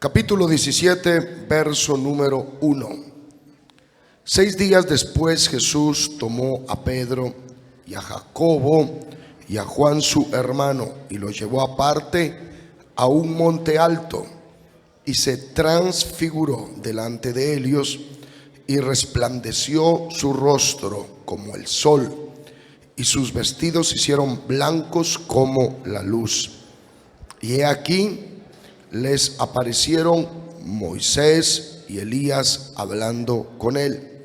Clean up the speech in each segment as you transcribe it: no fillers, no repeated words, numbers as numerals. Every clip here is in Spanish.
Capítulo 17, verso número 1. 6 días después Jesús tomó a Pedro y a Jacobo y a Juan su hermano y los llevó aparte a un monte alto y se transfiguró delante de ellos y resplandeció su rostro como el sol y sus vestidos se hicieron blancos como la luz. Y he aquí les aparecieron Moisés y Elías hablando con él.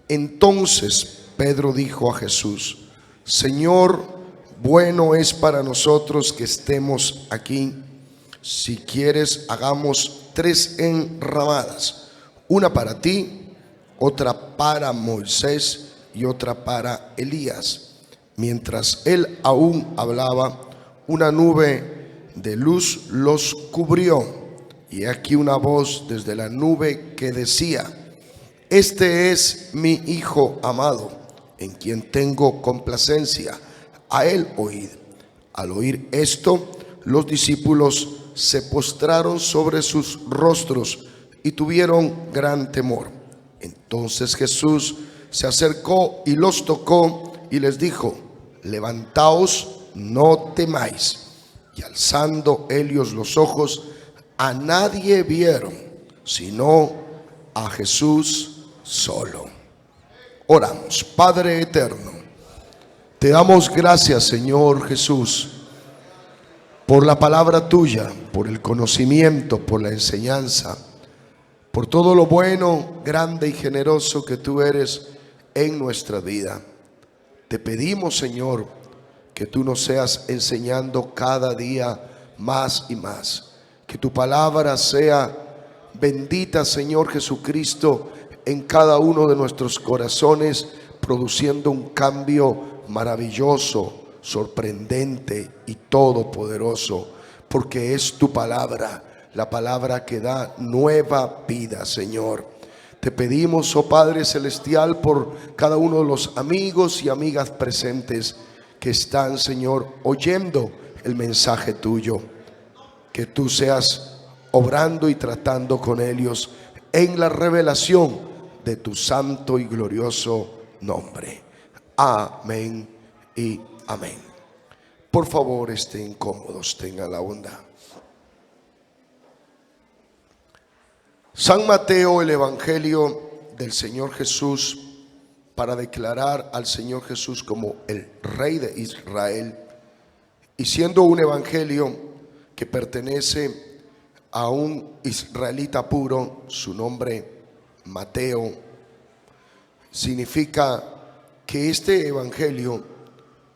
Entonces Pedro dijo a Jesús: Señor, bueno es para nosotros que estemos aquí. Si quieres, hagamos 3 enramadas, una para ti, otra para Moisés y otra para Elías. Mientras él aún hablaba, una nube de luz los cubrió, y aquí una voz desde la nube que decía: Este es mi Hijo amado, en quien tengo complacencia, a él oíd. Al oír esto, los discípulos se postraron sobre sus rostros y tuvieron gran temor. Entonces Jesús se acercó y los tocó y les dijo: Levantaos, no temáis. Y alzando ellos los ojos, a nadie vieron, sino a Jesús solo. Oramos. Padre eterno, te damos gracias, Señor Jesús, por la palabra tuya, por el conocimiento, por la enseñanza, por todo lo bueno, grande y generoso que tú eres en nuestra vida. Te pedimos, Señor, que tú nos seas enseñando cada día más y más. Que tu palabra sea bendita, Señor Jesucristo, en cada uno de nuestros corazones, produciendo un cambio maravilloso, sorprendente y todopoderoso, porque es tu palabra, la palabra que da nueva vida, Señor. Te pedimos, oh Padre Celestial, por cada uno de los amigos y amigas presentes que están, Señor, oyendo el mensaje tuyo, que tú seas obrando y tratando con ellos en la revelación de tu santo y glorioso nombre. Amén y amén. Por favor, estén cómodos, tengan la bondad. San Mateo, el Evangelio del Señor Jesús, para declarar al Señor Jesús como el Rey de Israel, y siendo un evangelio que pertenece a un israelita puro, su nombre Mateo, significa que este evangelio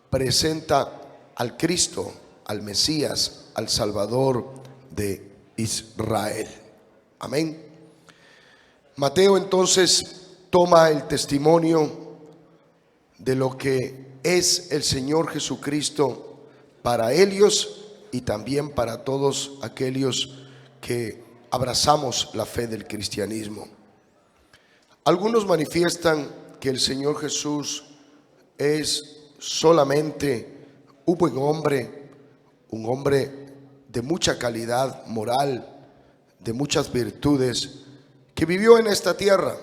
presenta al Cristo, al Mesías, al Salvador de Israel. Amén. Mateo entonces toma el testimonio de lo que es el Señor Jesucristo para ellos y también para todos aquellos que abrazamos la fe del cristianismo. Algunos manifiestan que el Señor Jesús es solamente un buen hombre, un hombre de mucha calidad moral, de muchas virtudes, que vivió en esta tierra,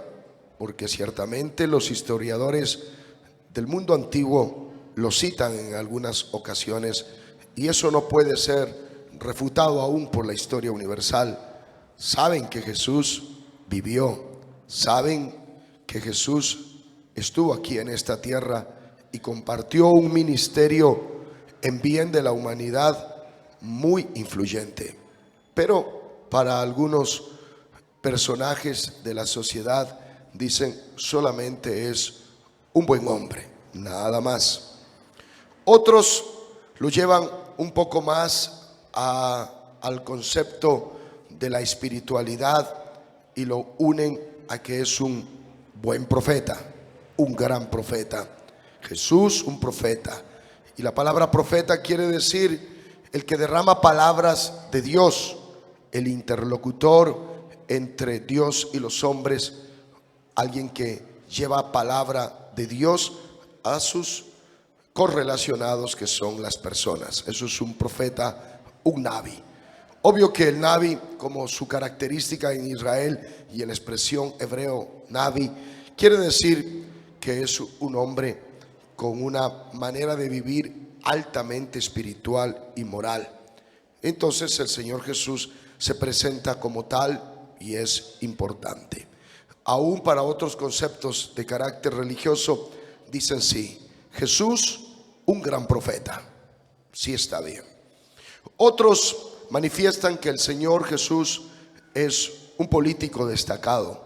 porque ciertamente los historiadores del mundo antiguo lo citan en algunas ocasiones, y eso no puede ser refutado aún por la historia universal. Saben que Jesús vivió, saben que Jesús estuvo aquí en esta tierra y compartió un ministerio en bien de la humanidad muy influyente. Pero para algunos personajes de la sociedad dicen solamente es un buen hombre, nada más. Otros lo llevan un poco más al concepto de la espiritualidad y lo unen a que es un buen profeta, un gran profeta. Jesús, un profeta. Y la palabra profeta quiere decir el que derrama palabras de Dios, el interlocutor entre Dios y los hombres, alguien que lleva palabra de Dios a sus correlacionados, que son las personas. Eso es un profeta, un nabi. Obvio que el Naví, como su característica en Israel y en la expresión hebreo Naví, quiere decir que es un hombre con una manera de vivir altamente espiritual y moral. Entonces el Señor Jesús se presenta como tal y es importante. Aún para otros conceptos de carácter religioso dicen sí, Jesús, un gran profeta. Sí, está bien. Otros manifiestan que el Señor Jesús es un político destacado,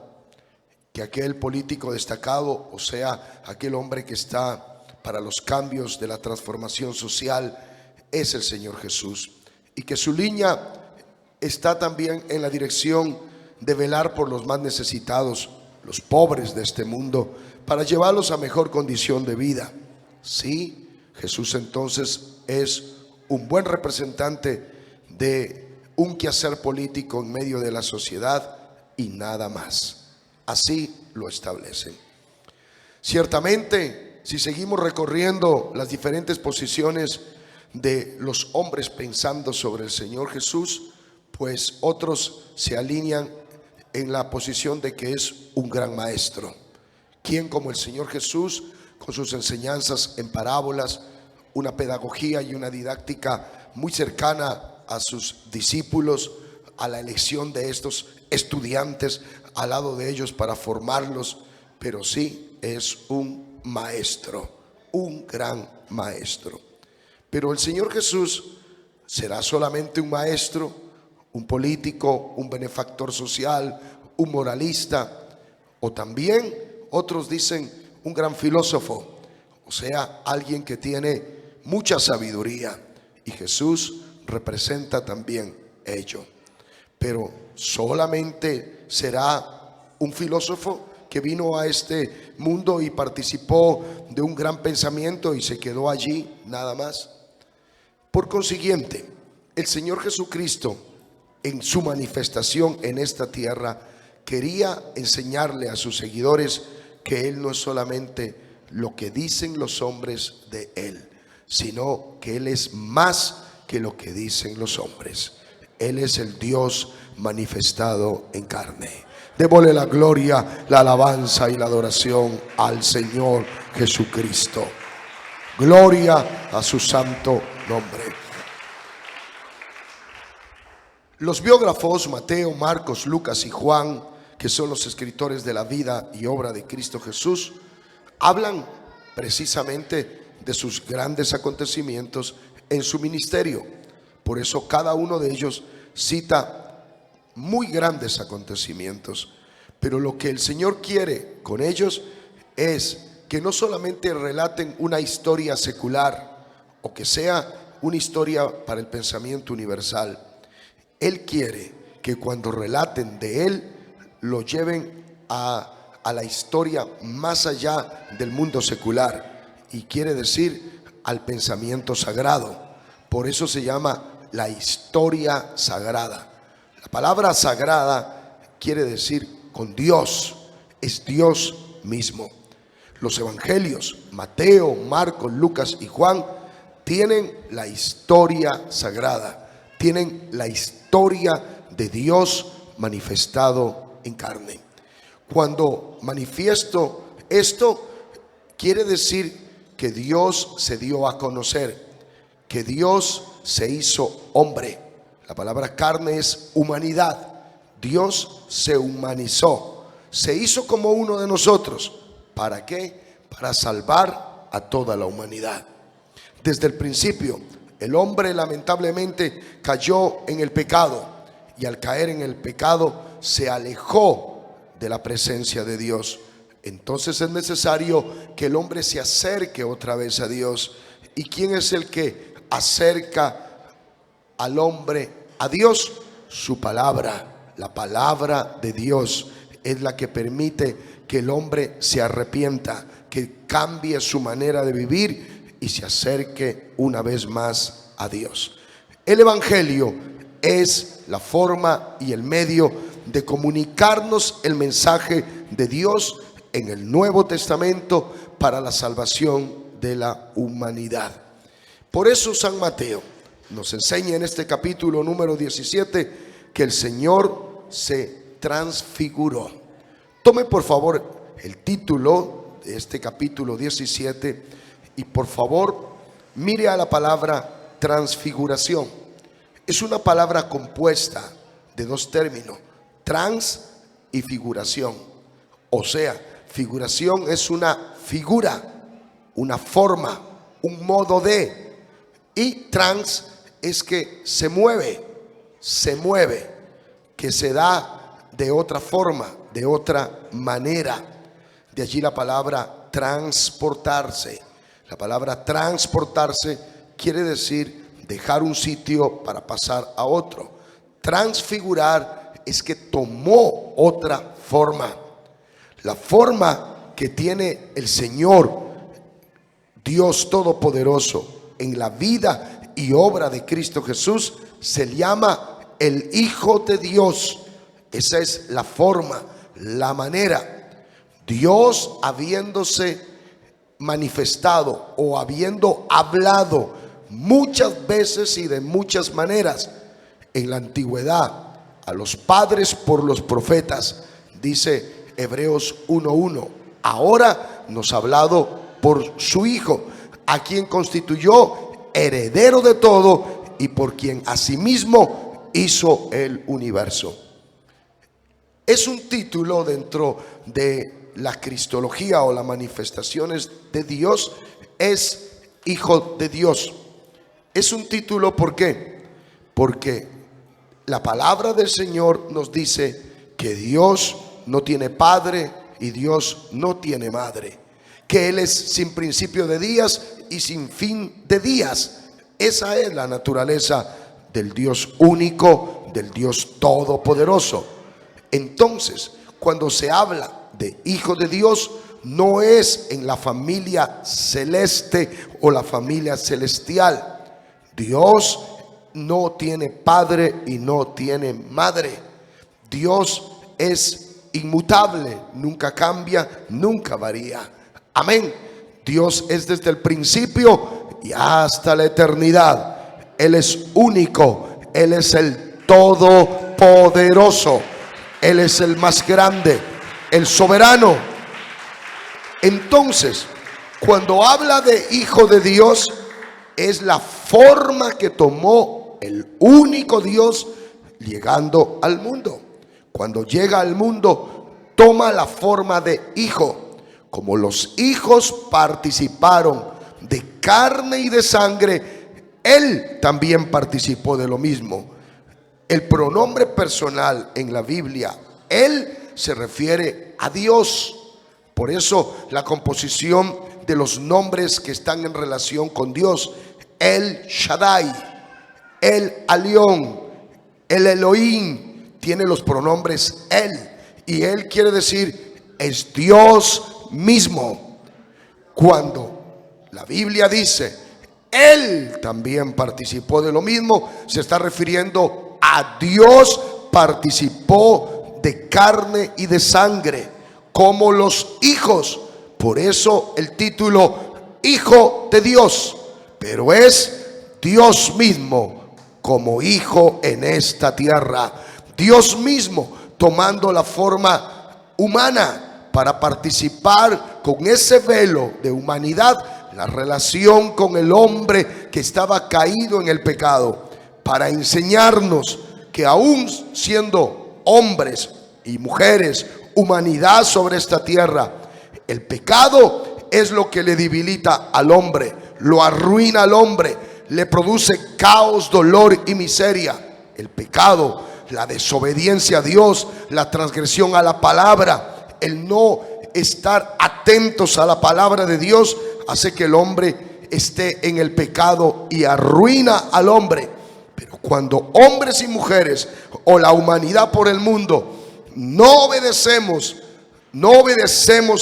que aquel político destacado, o sea, aquel hombre que está para los cambios de la transformación social, es el Señor Jesús, y que su línea está también en la dirección de velar por los más necesitados, los pobres de este mundo, para llevarlos a mejor condición de vida. Sí, Jesús entonces es un buen representante de un quehacer político en medio de la sociedad y nada más. Así lo establecen. Ciertamente, si seguimos recorriendo las diferentes posiciones de los hombres pensando sobre el Señor Jesús, pues otros se alinean en la posición de que es un gran maestro. ¿Quién como el Señor Jesús, con sus enseñanzas en parábolas, una pedagogía y una didáctica muy cercana a sus discípulos, a la elección de estos estudiantes al lado de ellos para formarlos? Pero sí es un maestro, un gran maestro. Pero el Señor Jesús será solamente un maestro, un político, un benefactor social, un moralista, o también otros dicen un gran filósofo, o sea, alguien que tiene mucha sabiduría, y Jesús representa también ello. Pero solamente será un filósofo que vino a este mundo y participó de un gran pensamiento y se quedó allí nada más. Por consiguiente, el Señor Jesucristo, en su manifestación en esta tierra, quería enseñarle a sus seguidores que Él no es solamente lo que dicen los hombres de Él, sino que Él es más que lo que dicen los hombres. Él es el Dios manifestado en carne. Démosle la gloria, la alabanza y la adoración al Señor Jesucristo. Gloria a su santo nombre. Los biógrafos Mateo, Marcos, Lucas y Juan, que son los escritores de la vida y obra de Cristo Jesús, hablan precisamente de sus grandes acontecimientos en su ministerio. Por eso cada uno de ellos cita muy grandes acontecimientos. Pero lo que el Señor quiere con ellos es que no solamente relaten una historia secular o que sea una historia para el pensamiento universal. Él quiere que cuando relaten de Él lo lleven a la historia más allá del mundo secular, y quiere decir al pensamiento sagrado. Por eso se llama la historia sagrada. La palabra sagrada quiere decir con Dios, es Dios mismo. Los evangelios, Mateo, Marcos, Lucas y Juan, tienen la historia sagrada, tienen la historia de Dios manifestado en carne. Cuando manifiesto esto, quiere decir que Dios se dio a conocer, que Dios se hizo hombre. La palabra carne es humanidad. Dios se humanizó, se hizo como uno de nosotros. ¿Para qué? Para salvar a toda la humanidad. Desde el principio, el hombre lamentablemente cayó en el pecado, y al caer en el pecado se alejó de la presencia de Dios. Entonces es necesario que el hombre se acerque otra vez a Dios. ¿Y quién es el que acerca al hombre a Dios? Su palabra. La palabra de Dios es la que permite que el hombre se arrepienta, que cambie su manera de vivir y se acerque una vez más a Dios. El evangelio es la forma y el medio de comunicarnos el mensaje de Dios en el Nuevo Testamento para la salvación de la humanidad. Por eso San Mateo nos enseña en este capítulo número 17 que el Señor se transfiguró. Tome por favor el título de este capítulo 17 y por favor mire a la palabra transfiguración. Es una palabra compuesta de dos términos, trans y figuración. O sea, figuración es una figura, una forma, un modo de, y trans es que se mueve, que se da de otra forma, de otra manera. De allí la palabra transportarse. La palabra transportarse quiere decir dejar un sitio para pasar a otro. Transfigurar es que tomó otra forma. La forma que tiene el Señor, Dios Todopoderoso, en la vida y obra de Cristo Jesús, se llama el Hijo de Dios. Esa es la forma, la manera. Dios habiéndose manifestado o habiendo hablado muchas veces y de muchas maneras en la antigüedad a los padres por los profetas, dice Hebreos 1:1. Ahora nos ha hablado por su Hijo, a quien constituyó heredero de todo y por quien asimismo hizo el universo. Es un título dentro de la cristología o las manifestaciones de Dios, es Hijo de Dios. Es un título, ¿por qué? Porque la palabra del Señor nos dice que Dios no tiene padre y Dios no tiene madre, que Él es sin principio de días y sin fin de días. Esa es la naturaleza del Dios único, del Dios todopoderoso. Entonces, cuando se habla de Hijo de Dios, no es en la familia celeste o la familia celestial. Dios no tiene padre y no tiene madre. Dios es inmutable, nunca cambia, nunca varía. Amén. Dios es desde el principio y hasta la eternidad. Él es único, Él es el todopoderoso, Él es el más grande, el soberano. Entonces, cuando habla de Hijo de Dios, es la forma que tomó el único Dios llegando al mundo. Cuando llega al mundo, toma la forma de hijo. Como los hijos participaron de carne y de sangre, Él también participó de lo mismo. El pronombre personal en la Biblia, Él, se refiere a Dios. Por eso la composición de los nombres que están en relación con Dios: El Shaddai, El Alión, El Elohim, tiene los pronombres Él. Y Él quiere decir, es Dios mismo. Cuando la Biblia dice, Él también participó de lo mismo, se está refiriendo a Dios. Participó de carne y de sangre, como los hijos. Por eso el título Hijo de Dios. Pero es Dios mismo como hijo en esta tierra. Dios mismo tomando la forma humana para participar con ese velo de humanidad, la relación con el hombre que estaba caído en el pecado, para enseñarnos que aún siendo hombres y mujeres, humanidad sobre esta tierra, el pecado es lo que le debilita al hombre, lo arruina al hombre, le produce caos, dolor y miseria. El pecado, la desobediencia a Dios, la transgresión a la palabra, el no estar atentos a la palabra de Dios, hace que el hombre esté en el pecado y arruina al hombre. Pero cuando hombres y mujeres o la humanidad por el mundo no obedecemos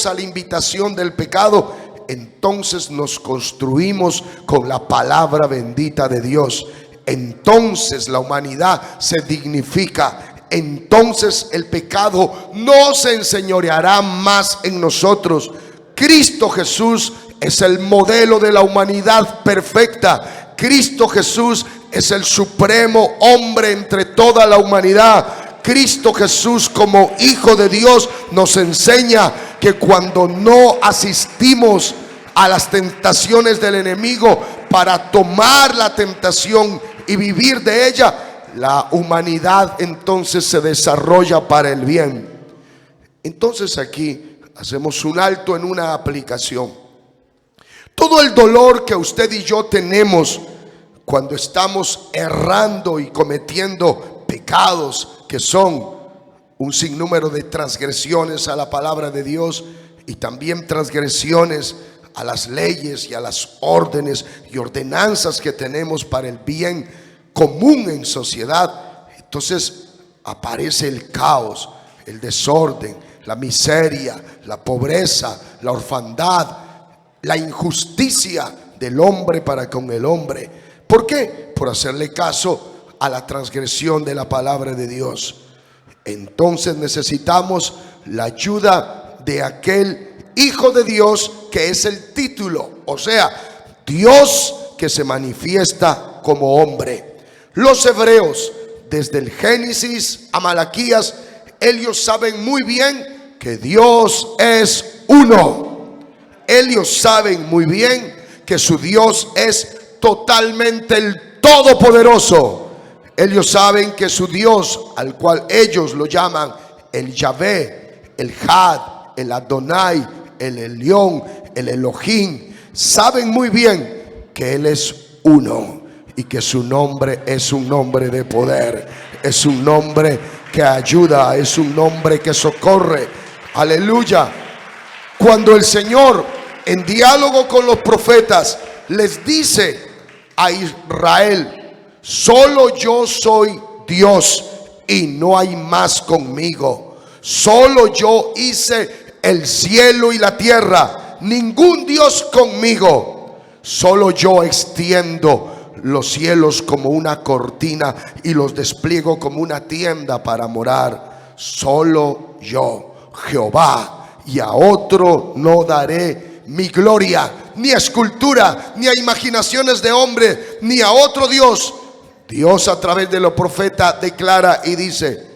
a la invitación del pecado, entonces nos construimos con la palabra bendita de Dios. Entonces la humanidad se dignifica. Entonces el pecado no se enseñoreará más en nosotros. Cristo Jesús es el modelo de la humanidad perfecta. Cristo Jesús es el supremo hombre entre toda la humanidad. Cristo Jesús, como Hijo de Dios, nos enseña que cuando no asistimos a las tentaciones del enemigo para tomar la tentación y vivir de ella, la humanidad entonces se desarrolla para el bien. Entonces aquí hacemos un alto en una aplicación. Todo el dolor que usted y yo tenemos cuando estamos errando y cometiendo pecados que son un sinnúmero de transgresiones a la palabra de Dios y también transgresiones a las leyes y a las órdenes y ordenanzas que tenemos para el bien común en sociedad, entonces aparece el caos, el desorden, la miseria, la pobreza, la orfandad, la injusticia del hombre para con el hombre. ¿Por qué? Por hacerle caso a la transgresión de la palabra de Dios. Entonces necesitamos la ayuda de aquel Hijo de Dios que es el título, o sea, Dios que se manifiesta como hombre. Los hebreos, desde el Génesis a Malaquías, ellos saben muy bien que Dios es uno. Ellos saben muy bien que su Dios es totalmente el Todopoderoso. Ellos saben que su Dios, al cual ellos lo llaman el Yahvé, el Had, el Adonai, el Elión, el Elohim, saben muy bien que Él es uno y que su nombre es un nombre de poder, es un nombre que ayuda, es un nombre que socorre. Aleluya. Cuando el Señor, en diálogo con los profetas, les dice a Israel: solo yo soy Dios y no hay más conmigo. Solo yo hice el cielo y la tierra, ningún Dios conmigo. Solo yo extiendo los cielos como una cortina y los despliego como una tienda para morar. Solo yo, Jehová, y a otro no daré mi gloria, ni a escultura, ni a imaginaciones de hombre, ni a otro Dios. Dios a través de los profetas declara y dice: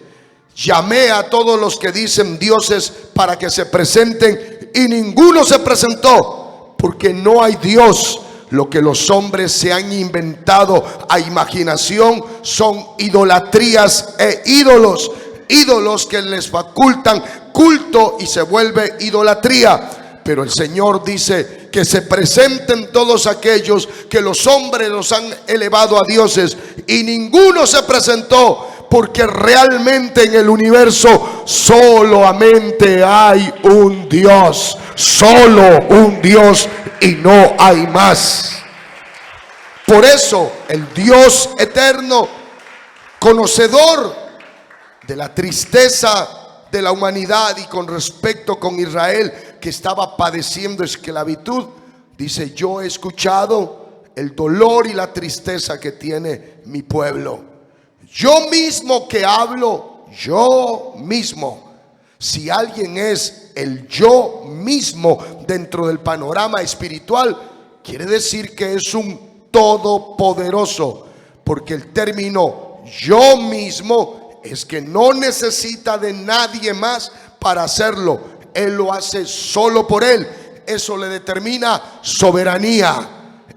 llamé a todos los que dicen dioses para que se presenten y ninguno se presentó, porque no hay Dios. Lo que los hombres se han inventado a imaginación son idolatrías e ídolos, ídolos que les facultan culto y se vuelve idolatría. Pero el Señor dice que se presenten todos aquellos que los hombres los han elevado a dioses, y ninguno se presentó, porque realmente en el universo solamente hay un Dios, solo un Dios y no hay más. Por eso el Dios eterno, conocedor de la tristeza de la humanidad y con respecto con Israel, que estaba padeciendo esclavitud, dice: yo he escuchado el dolor y la tristeza que tiene mi pueblo. Yo mismo que hablo, yo mismo. Si alguien es el yo mismo dentro del panorama espiritual, quiere decir que es un todopoderoso, porque el término yo mismo es que no necesita de nadie más para hacerlo. Él lo hace solo por él. Eso le determina soberanía,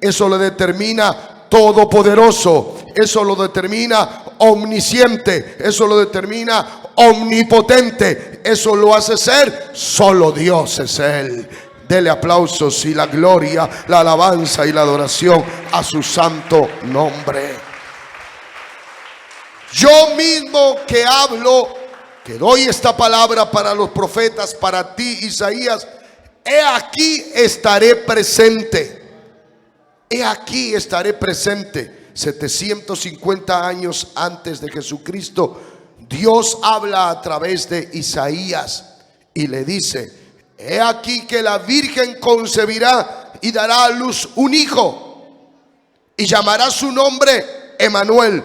eso le determina todopoderoso, eso lo determina omnisciente, eso lo determina omnipotente, eso lo hace ser solo Dios es Él. Dele aplausos y la gloria, la alabanza y la adoración a su santo nombre. Yo mismo que hablo, que doy esta palabra para los profetas, para ti, Isaías, he aquí estaré presente. He aquí estaré presente. 750 años antes de Jesucristo, Dios habla a través de Isaías y le dice: he aquí que la Virgen concebirá y dará a luz un hijo y llamará su nombre Emanuel.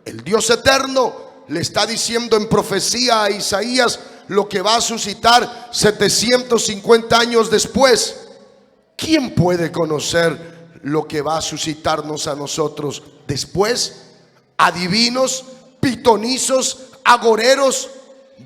El Dios eterno le está diciendo en profecía a Isaías lo que va a suscitar 750 años después. ¿Quién puede conocer lo que va a suscitarnos a nosotros después. Adivinos, pitonizos, agoreros,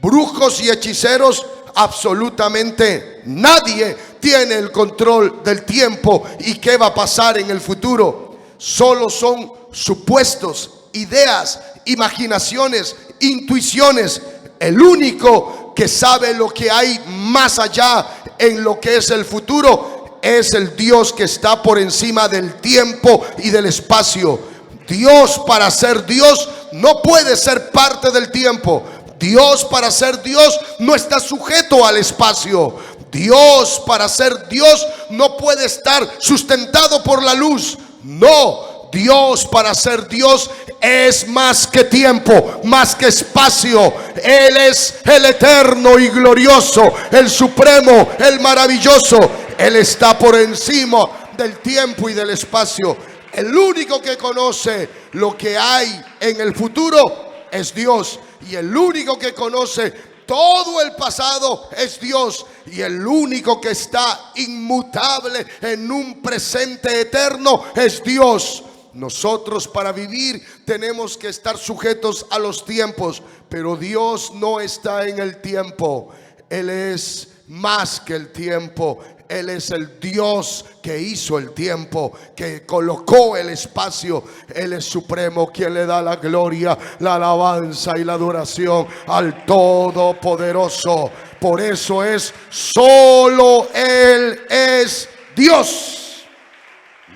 brujos y hechiceros, absolutamente nadie tiene el control del tiempo y qué va a pasar en el futuro. Solo son supuestos, ideas, imaginaciones, intuiciones. El único que sabe lo que hay más allá en lo que es el futuro es el Dios que está por encima del tiempo y del espacio. Dios, para ser Dios, no puede ser parte del tiempo. Dios, para ser Dios, no está sujeto al espacio. Dios, para ser Dios, no puede estar sustentado por la luz. No, Dios, para ser Dios, es más que tiempo, más que espacio. Él es el eterno y glorioso, el supremo, el maravilloso. Él está por encima del tiempo y del espacio. El único que conoce lo que hay en el futuro es Dios. Y el único que conoce todo el pasado es Dios. Y el único que está inmutable en un presente eterno es Dios. Nosotros, para vivir, tenemos que estar sujetos a los tiempos, pero Dios no está en el tiempo. Él es más que el tiempo. Él es el Dios que hizo el tiempo, que colocó el espacio. Él es supremo, quien le da la gloria, la alabanza y la adoración al Todopoderoso. Por eso es, solo Él es Dios.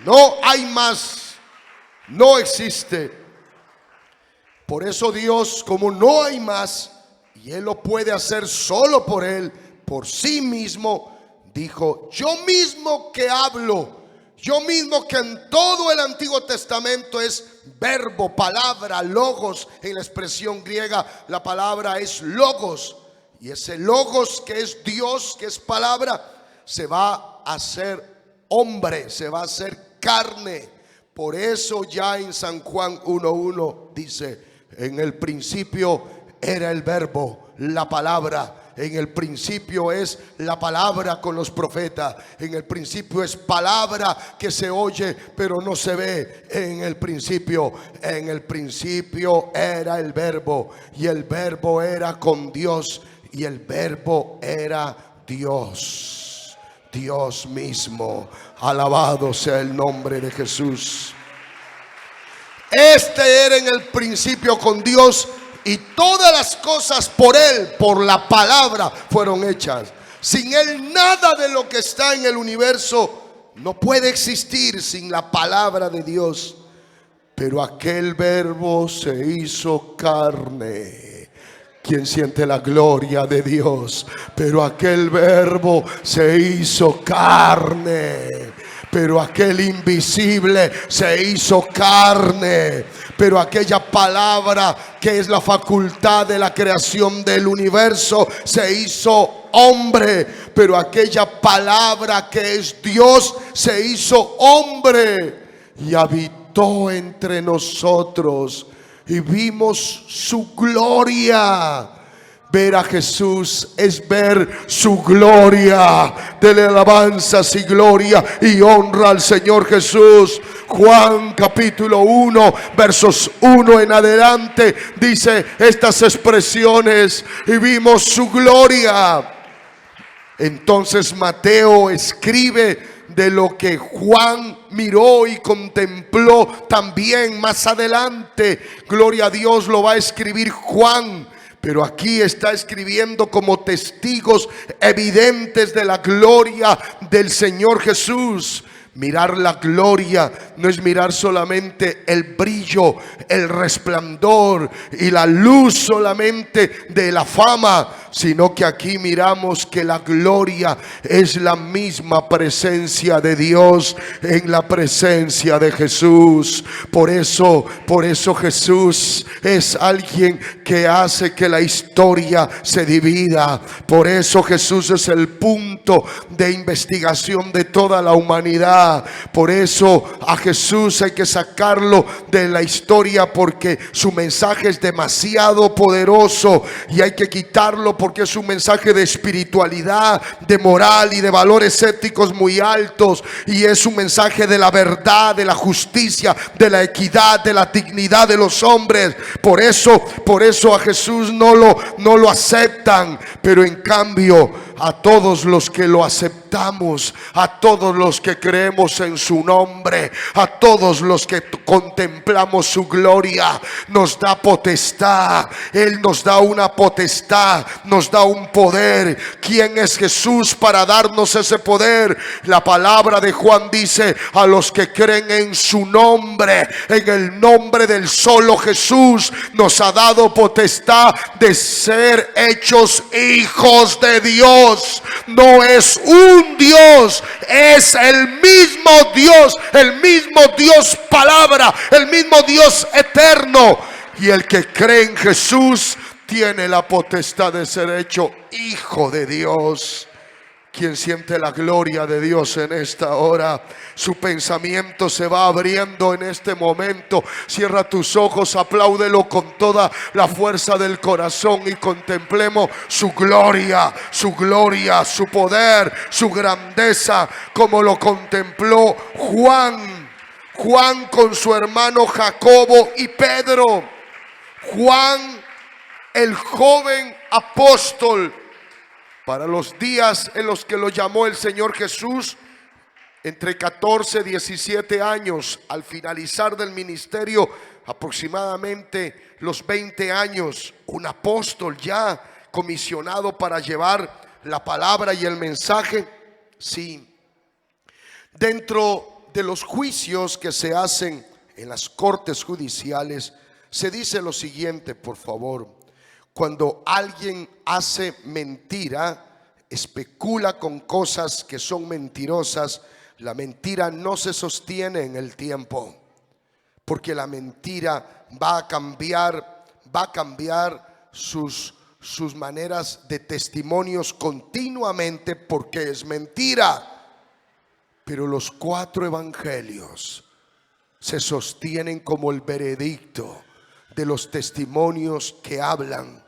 No hay más. No existe. Por eso Dios, como no hay más, y Él lo puede hacer solo por Él, por sí mismo, dijo: yo mismo que hablo, yo mismo que en todo el Antiguo Testamento es verbo, palabra, logos. En la expresión griega la palabra es logos. Y ese logos, que es Dios, que es palabra, se va a hacer hombre, se va a hacer carne. Por eso ya en San Juan 1:1 dice: en el principio era el verbo, la palabra. En el principio es la palabra con los profetas. En el principio es palabra que se oye pero no se ve. En el principio era el verbo, y el verbo era con Dios, y el verbo era Dios, Dios mismo. Alabado sea el nombre de Jesús. Este era en el principio con Dios, y todas las cosas por Él, por la palabra, fueron hechas. Sin Él nada de lo que está en el universo no puede existir sin la palabra de Dios. Pero aquel verbo se hizo carne. ¿Quién siente la gloria de Dios? Pero aquel verbo se hizo carne. Pero aquel invisible se hizo carne. Pero aquella palabra que es la facultad de la creación del universo se hizo hombre. Pero aquella palabra que es Dios se hizo hombre y habitó entre nosotros, y vimos su gloria. Ver a Jesús es ver su gloria. Dele alabanzas y gloria y honra al Señor Jesús. Juan capítulo 1 versos 1 en adelante dice estas expresiones: y vimos su gloria. Entonces Mateo escribe de lo que Juan miró y contempló también más adelante. Gloria a Dios, lo va a escribir Juan. Pero aquí está escribiendo como testigos evidentes de la gloria del Señor Jesús. Mirar la gloria no es mirar solamente el brillo, el resplandor y la luz solamente de la fama, sino que aquí miramos que la gloria es la misma presencia de Dios en la presencia de Jesús. Por eso Jesús es alguien que hace que la historia se divida. Por eso Jesús es el punto de investigación de toda la humanidad. Por eso a Jesús hay que sacarlo de la historia, porque su mensaje es demasiado poderoso y hay que quitarlo porque es un mensaje de espiritualidad, de moral y de valores éticos muy altos. Y es un mensaje de la verdad, de la justicia, de la equidad, de la dignidad de los hombres. Por eso a Jesús no lo aceptan. Pero en cambio, a todos los que lo aceptamos, a todos los que creemos en su nombre, a todos los que contemplamos su gloria, nos da potestad. Él nos da una potestad, nos da un poder. ¿Quién es Jesús para darnos ese poder? La palabra de Juan dice: a los que creen en su nombre, en el nombre del solo Jesús, nos ha dado potestad de ser hechos hijos de Dios. No es un Dios, es el mismo Dios palabra, el mismo Dios eterno. Y el que cree en Jesús tiene la potestad de ser hecho hijo de Dios. Quien siente la gloria de Dios en esta hora, su pensamiento se va abriendo en este momento. Cierra tus ojos, apláudelo con toda la fuerza del corazón y contemplemos su gloria, su poder, su grandeza, como lo contempló Juan con su hermano Jacobo y Pedro. Juan, el joven apóstol, para los días en los que lo llamó el Señor Jesús, entre 14 y 17 años, al finalizar del ministerio, aproximadamente los 20 años, un apóstol ya comisionado para llevar la palabra y el mensaje. Sí, dentro de los juicios que se hacen en las cortes judiciales, se dice lo siguiente, por favor: cuando alguien hace mentira, especula con cosas que son mentirosas, la mentira no se sostiene en el tiempo, porque la mentira va a cambiar sus maneras de testimonios continuamente, porque es mentira. Pero los 4 evangelios se sostienen como el veredicto de los testimonios que hablan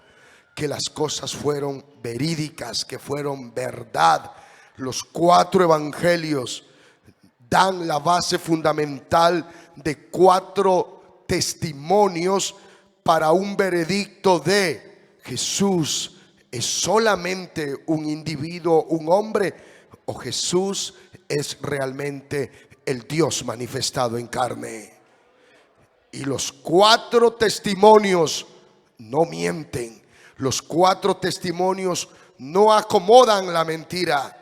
que las cosas fueron verídicas, que fueron verdad. Los 4 evangelios dan la base fundamental de 4 testimonios para un veredicto de: Jesús es solamente un individuo, un hombre, o Jesús es realmente el Dios manifestado en carne. Y los 4 testimonios no mienten. Los 4 testimonios no acomodan la mentira.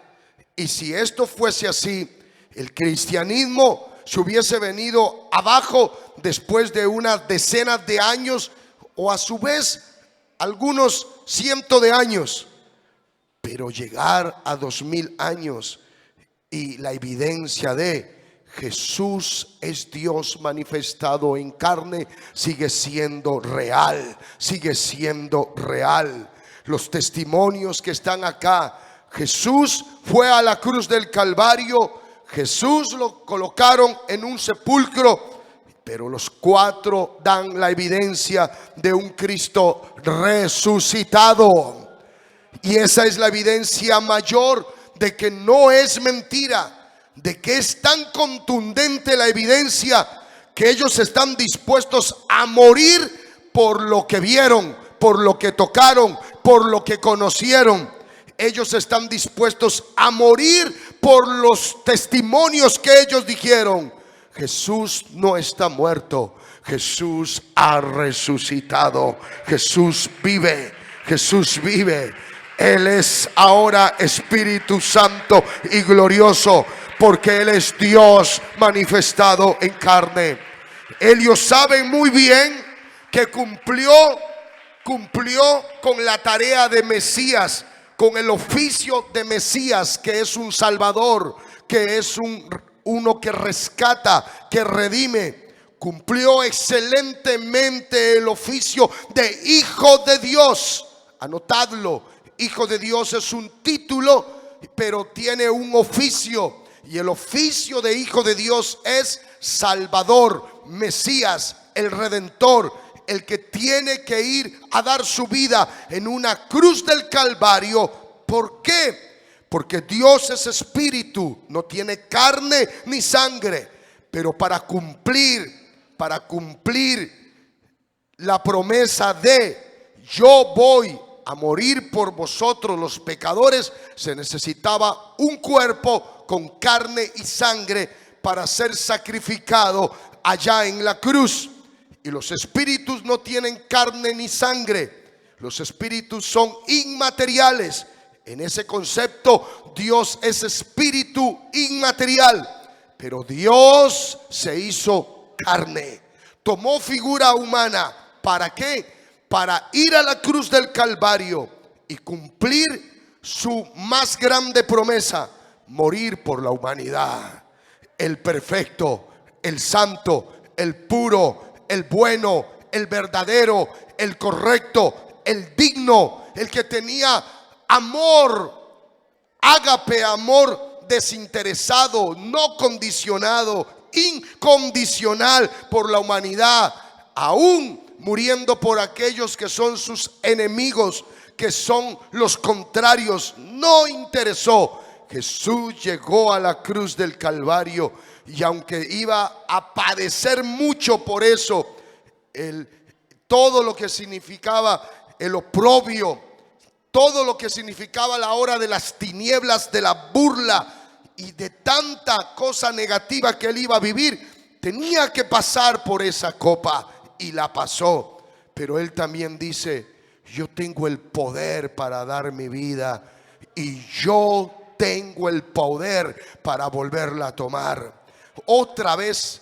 Y si esto fuese así, el cristianismo se hubiese venido abajo después de unas decenas de años, o a su vez algunos cientos de años. Pero llegar a 2000 años y la evidencia de Jesús es Dios manifestado en carne sigue siendo real, Los testimonios que están acá: Jesús fue a la cruz del Calvario, Jesús lo colocaron en un sepulcro, pero los 4 dan la evidencia de un Cristo resucitado. Y esa es la evidencia mayor de que no es mentira, de que es tan contundente la evidencia que ellos están dispuestos a morir por lo que vieron, por lo que tocaron, por lo que conocieron. Ellos están dispuestos a morir por los testimonios que ellos dijeron. Jesús no está muerto, Jesús ha resucitado, Jesús vive, Él es ahora Espíritu Santo y glorioso, porque Él es Dios manifestado en carne. Ellos saben muy bien que cumplió con la tarea de Mesías, con el oficio de Mesías, que es un Salvador, que es uno que rescata, que redime. Cumplió excelentemente el oficio de Hijo de Dios. Anotadlo: Hijo de Dios es un título, pero tiene un oficio. Y el oficio de Hijo de Dios es Salvador, Mesías, el Redentor, el que tiene que ir a dar su vida en una cruz del Calvario. ¿Por qué? Porque Dios es espíritu, no tiene carne ni sangre. Pero para cumplir la promesa de yo voy a morir por vosotros los pecadores, se necesitaba un cuerpo con carne y sangre para ser sacrificado allá en la cruz. Y los espíritus no tienen carne ni sangre. Los espíritus son inmateriales. En ese concepto, Dios es espíritu inmaterial. Pero Dios se hizo carne, tomó figura humana. ¿Para qué? Para ir a la cruz del Calvario y cumplir su más grande promesa: morir por la humanidad. El perfecto, el santo, el puro, el bueno, el verdadero, el correcto, el digno, el que tenía amor, ágape, amor desinteresado, no condicionado, incondicional por la humanidad, aún muriendo por aquellos que son sus enemigos, que son los contrarios. No interesó. Jesús llegó a la cruz del Calvario, y aunque iba a padecer mucho por eso, todo lo que significaba el oprobio, todo lo que significaba la hora de las tinieblas, de la burla y de tanta cosa negativa que él iba a vivir, tenía que pasar por esa copa, y la pasó. Pero él también dice: yo tengo el poder para dar mi vida, y yo tengo el poder para volverla a tomar. Otra vez,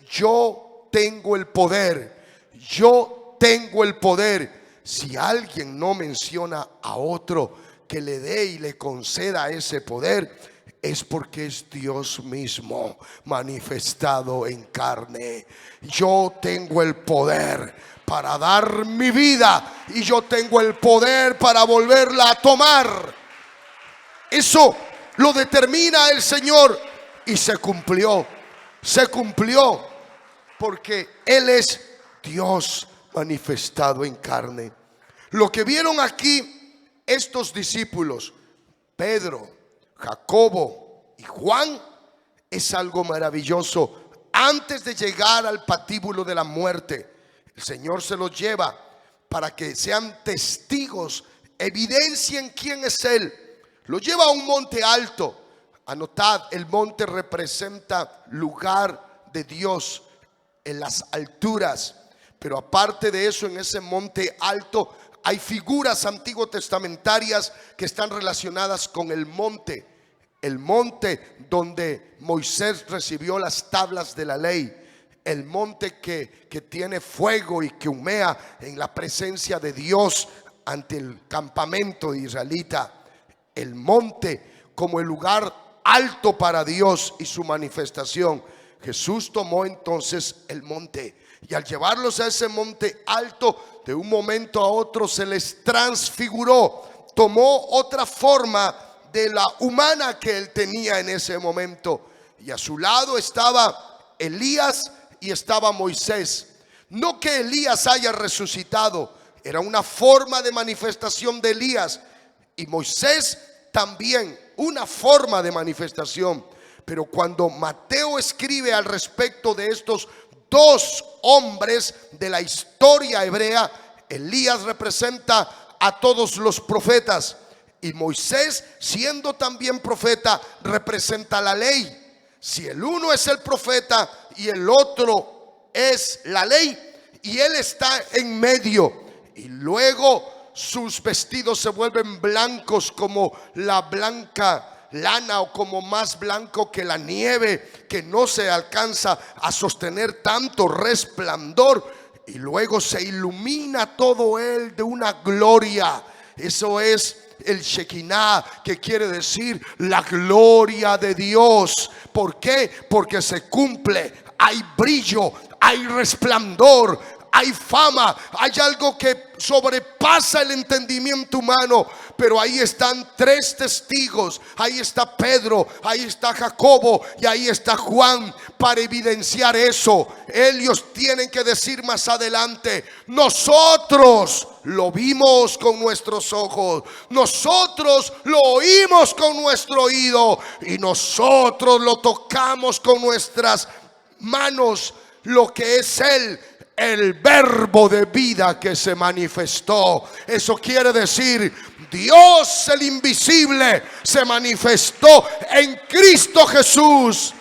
yo tengo el poder. Yo tengo el poder. Si alguien no menciona a otro que le dé y le conceda ese poder, es porque es Dios mismo manifestado en carne. Yo tengo el poder para dar mi vida, y yo tengo el poder para volverla a tomar. Eso lo determina el Señor, y se cumplió, porque Él es Dios manifestado en carne. Lo que vieron aquí estos discípulos, Pedro, Jacobo y Juan, es algo maravilloso. Antes de llegar al patíbulo de la muerte, el Señor se los lleva para que sean testigos, evidencien quién es Él. Lo lleva a un monte alto. Anotad, el monte representa lugar de Dios en las alturas. Pero aparte de eso, en ese monte alto hay figuras antiguo-testamentarias que están relacionadas con el monte. El monte donde Moisés recibió las tablas de la ley. El monte que tiene fuego y que humea en la presencia de Dios ante el campamento israelita. El monte como el lugar alto para Dios y su manifestación. Jesús tomó entonces el monte, y al llevarlos a ese monte alto, de un momento a otro se les transfiguró. Tomó otra forma de la humana que él tenía en ese momento, y a su lado estaba Elías y estaba Moisés. No que Elías haya resucitado, era una forma de manifestación de Elías, y Moisés también una forma de manifestación. Pero cuando Mateo escribe al respecto de estos dos hombres de la historia hebrea, Elías representa a todos los profetas, y Moisés, siendo también profeta, representa la ley. Si el uno es el profeta y el otro es la ley, y él está en medio, y luego sus vestidos se vuelven blancos como la blanca lana, o como más blanco que la nieve, que no se alcanza a sostener tanto resplandor, y luego se ilumina todo él de una gloria. Eso es el Shekinah, que quiere decir la gloria de Dios. ¿Por qué? Porque se cumple, hay brillo, hay resplandor, hay fama, hay algo que sobrepasa el entendimiento humano. Pero ahí están tres testigos, ahí está Pedro, ahí está Jacobo y ahí está Juan para evidenciar eso. Ellos tienen que decir más adelante: nosotros lo vimos con nuestros ojos, nosotros lo oímos con nuestro oído y nosotros lo tocamos con nuestras manos, lo que es Él, el verbo de vida que se manifestó. Eso quiere decir, Dios el invisible se manifestó en Cristo Jesús.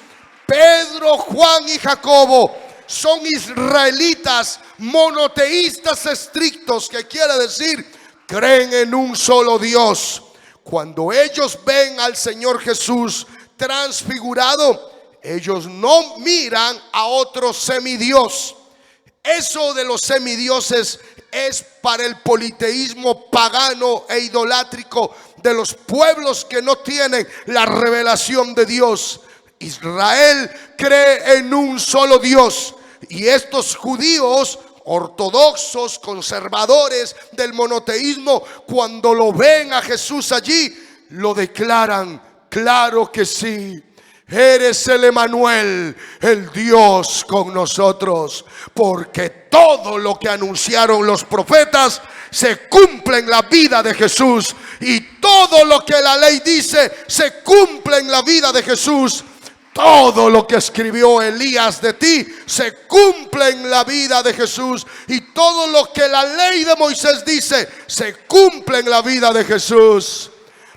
Pedro, Juan y Jacobo son israelitas monoteístas estrictos, que quiere decir creen en un solo Dios. Cuando ellos ven al Señor Jesús transfigurado, ellos no miran a otro semidios. Eso de los semidioses es para el politeísmo pagano e idolátrico de los pueblos que no tienen la revelación de Dios. Israel cree en un solo Dios, y estos judíos ortodoxos, conservadores del monoteísmo, cuando lo ven a Jesús allí, lo declaran: claro que sí, eres el Emanuel, el Dios con nosotros. Porque todo lo que anunciaron los profetas se cumple en la vida de Jesús, y todo lo que la ley dice se cumple en la vida de Jesús. Todo lo que escribió Elías de ti se cumple en la vida de Jesús, y todo lo que la ley de Moisés dice se cumple en la vida de Jesús.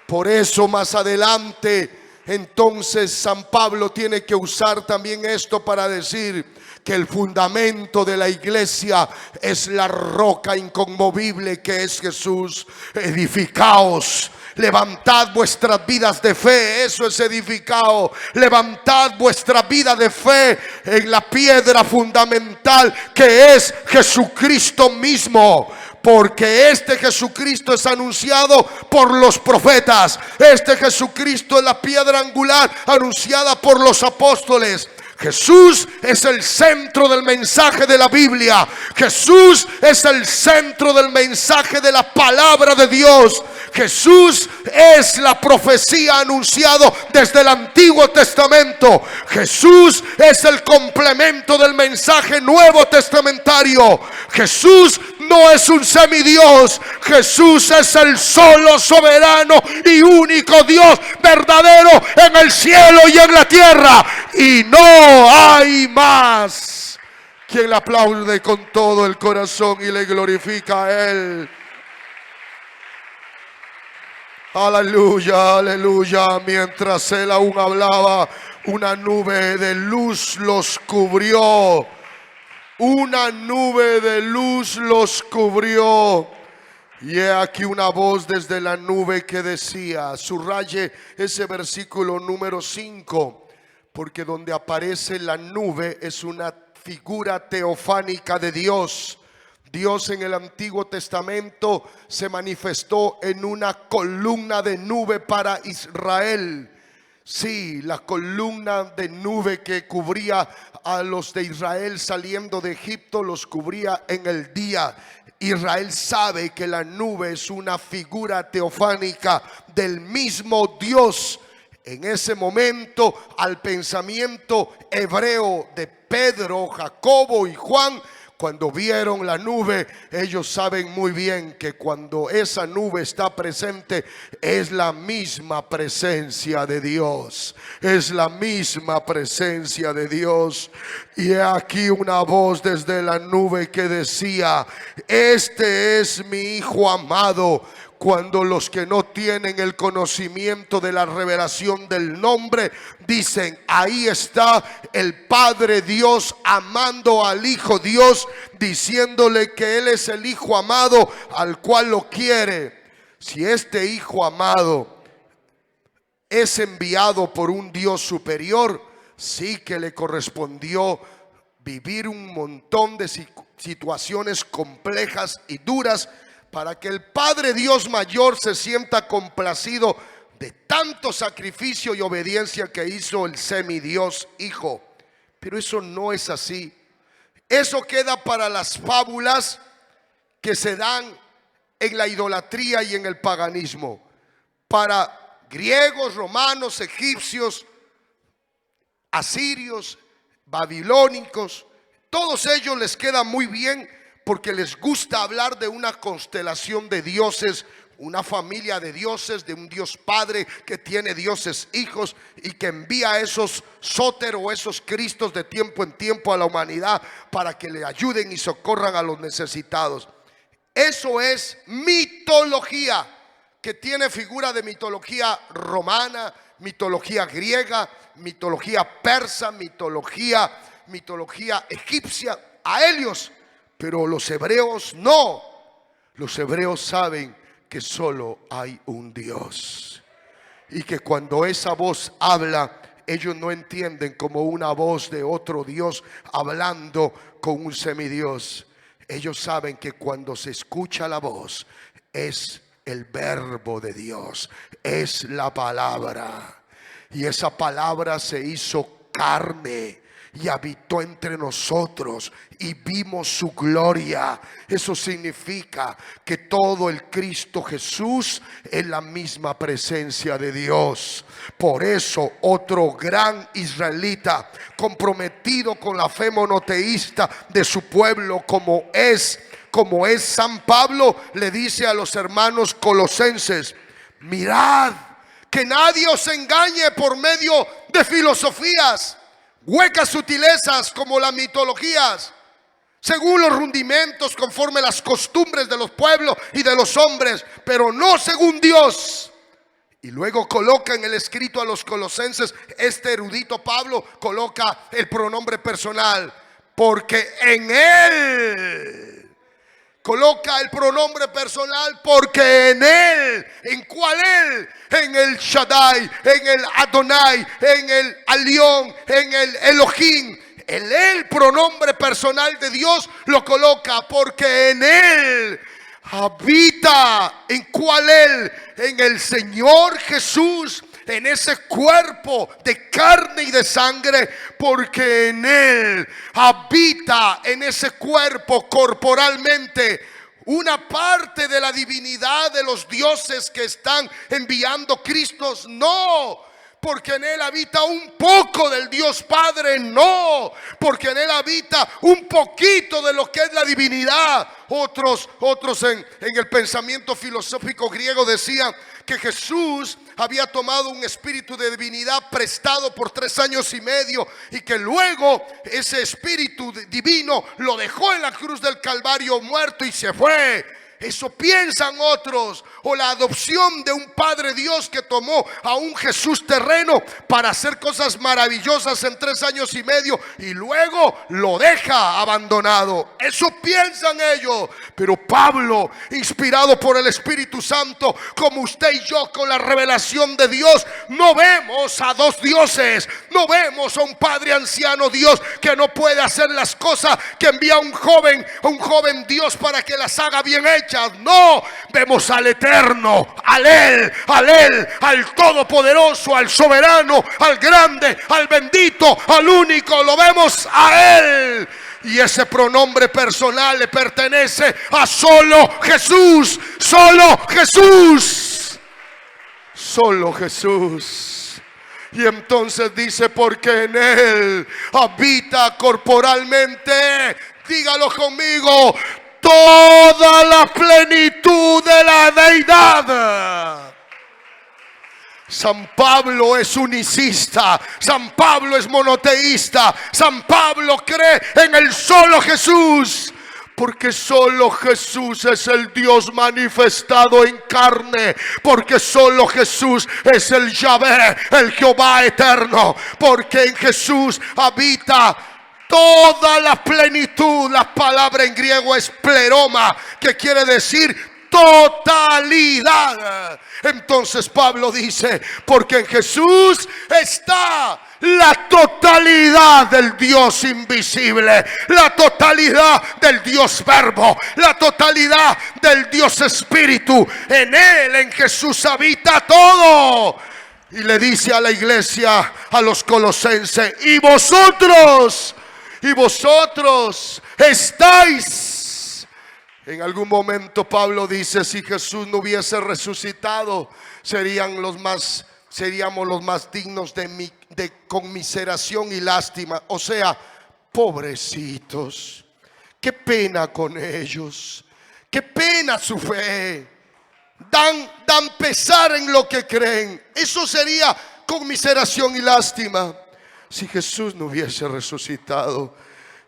Por eso más adelante entonces San Pablo tiene que usar también esto para decir que el fundamento de la iglesia es la roca inconmovible que es Jesús. Edificaos, levantad vuestras vidas de fe, eso es edificado. Levantad vuestra vida de fe en la piedra fundamental que es Jesucristo mismo. Porque este Jesucristo es anunciado por los profetas. Este Jesucristo es la piedra angular anunciada por los apóstoles. Jesús es el centro del mensaje de la Biblia. Jesús es el centro del mensaje de la palabra de Dios. Jesús es la profecía anunciada desde el Antiguo Testamento. Jesús es el complemento del mensaje nuevo testamentario. Jesús no es un semidios. Jesús es el solo soberano y único Dios verdadero en el cielo y en la tierra. Y no hay más. Quien le aplaude con todo el corazón y le glorifica a Él. Aleluya, aleluya. Mientras Él aún hablaba, una nube de luz los cubrió. Una nube de luz los cubrió. Y he aquí una voz desde la nube que decía, subraye ese versículo número 5, porque donde aparece la nube es una figura teofánica de Dios. Dios en el Antiguo Testamento se manifestó en una columna de nube para Israel. Sí, la columna de nube que cubría a los de Israel saliendo de Egipto los cubría en el día. Israel sabe que la nube es una figura teofánica del mismo Dios. En ese momento, al pensamiento hebreo de Pedro, Jacobo y Juan, cuando vieron la nube, ellos saben muy bien que cuando esa nube está presente, es la misma presencia de Dios. Es la misma presencia de Dios. Y he aquí una voz desde la nube que decía, este es mi Hijo amado. Cuando los que no tienen el conocimiento de la revelación del nombre dicen, ahí está el Padre Dios amando al Hijo Dios, diciéndole que Él es el Hijo amado al cual lo quiere. Si este Hijo amado es enviado por un Dios superior, sí que le correspondió vivir un montón de situaciones complejas y duras, para que el Padre Dios mayor se sienta complacido de tanto sacrificio y obediencia que hizo el semidios Hijo. Pero eso no es así. Eso queda para las fábulas que se dan en la idolatría y en el paganismo. Para griegos, romanos, egipcios, asirios, babilónicos, todos ellos les queda muy bien porque les gusta hablar de una constelación de dioses, una familia de dioses, de un Dios Padre que tiene dioses hijos y que envía a esos Sóter o esos Cristos de tiempo en tiempo a la humanidad para que le ayuden y socorran a los necesitados. Eso es mitología, que tiene figura de mitología romana, mitología griega, mitología persa, mitología egipcia, a Helios. Pero los hebreos no. Los hebreos saben que solo hay un Dios y que cuando esa voz habla, ellos no entienden como una voz de otro Dios hablando con un semidios. Ellos saben que cuando se escucha la voz es el verbo de Dios, es la palabra, y esa palabra se hizo carne y habitó entre nosotros y vimos su gloria. Eso significa que todo el Cristo Jesús es la misma presencia de Dios. Por eso otro gran israelita comprometido con la fe monoteísta de su pueblo, como es San Pablo, le dice a los hermanos colosenses: mirad que nadie os engañe por medio de filosofías, huecas sutilezas como las mitologías, según los rudimentos, conforme las costumbres de los pueblos y de los hombres, pero no según Dios. Y luego coloca en el escrito a los colosenses, este erudito Pablo coloca el pronombre personal, porque en él. Coloca el pronombre personal, porque en él. ¿En cuál él? En el Shaddai, en el Adonai, en el Alión, en el Elohim. El pronombre personal de Dios lo coloca porque en él habita. ¿En cuál él? En el Señor Jesús, en ese cuerpo de carne y de sangre, porque en él habita, en ese cuerpo corporalmente, una parte de la divinidad de los dioses que están enviando Cristos. No, porque en él habita un poco del Dios Padre. No, porque en él habita un poquito de lo que es la divinidad. Otros en el pensamiento filosófico griego decían que Jesús había tomado un espíritu de divinidad prestado por 3 años y medio y que luego ese espíritu divino lo dejó en la cruz del Calvario muerto y se fue. Eso piensan otros. O la adopción de un Padre Dios que tomó a un Jesús terreno para hacer cosas maravillosas en 3 años y medio y luego lo deja abandonado. Eso piensan ellos. Pero Pablo, inspirado por el Espíritu Santo, como usted y yo con la revelación de Dios, no vemos a 2 dioses. No vemos a un Padre anciano Dios que no puede hacer las cosas, que envía a un joven Dios para que las haga bien hechas. No, vemos al eterno, al todopoderoso, al soberano, al grande, al bendito, al único. Lo vemos a él. Y ese pronombre personal le pertenece a solo Jesús. Solo Jesús. Solo Jesús. Y entonces dice, porque en él habita corporalmente, dígalo conmigo, toda la plenitud de la deidad. San Pablo es unicista, San Pablo es monoteísta, San Pablo cree en el solo Jesús, porque solo Jesús es el Dios manifestado en carne, porque solo Jesús es el Yahvé, el Jehová eterno, porque en Jesús habita toda la plenitud. La palabra en griego es pleroma, que quiere decir totalidad. Entonces Pablo dice, porque en Jesús está la totalidad del Dios invisible, la totalidad del Dios Verbo, la totalidad del Dios Espíritu. En él, en Jesús, habita todo. Y le dice a la iglesia, a los colosenses, y vosotros y vosotros estáis. En algún momento Pablo dice, si Jesús no hubiese resucitado, seríamos los más dignos de conmiseración y lástima. O sea, pobrecitos, qué pena con ellos, qué pena su fe. Dan pesar en lo que creen. Eso sería conmiseración y lástima si Jesús no hubiese resucitado.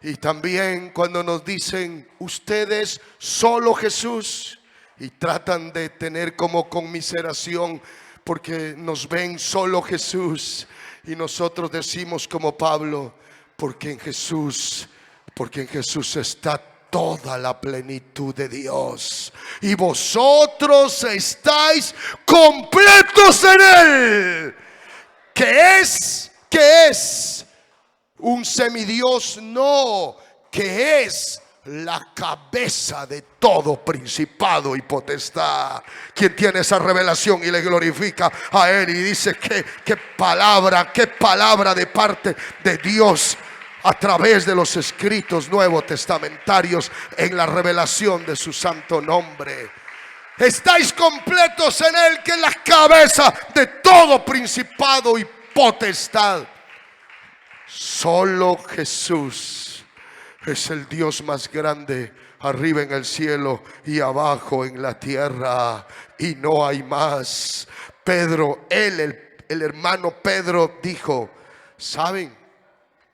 Y también cuando nos dicen ustedes solo Jesús, y tratan de tener como conmiseración porque nos ven solo Jesús, y nosotros decimos como Pablo, porque en Jesús está toda la plenitud de Dios, y vosotros estáis completos en Él. ¿Qué es? Un semidios, no, que es la cabeza de todo principado y potestad. Quien tiene esa revelación y le glorifica a Él y dice qué palabra de parte de Dios a través de los escritos nuevos testamentarios en la revelación de su santo nombre. Estáis completos en Él, que es la cabeza de todo principado y potestad. Solo Jesús es el Dios más grande, arriba en el cielo y abajo en la tierra, y no hay más. Pedro, el hermano Pedro dijo, ¿saben,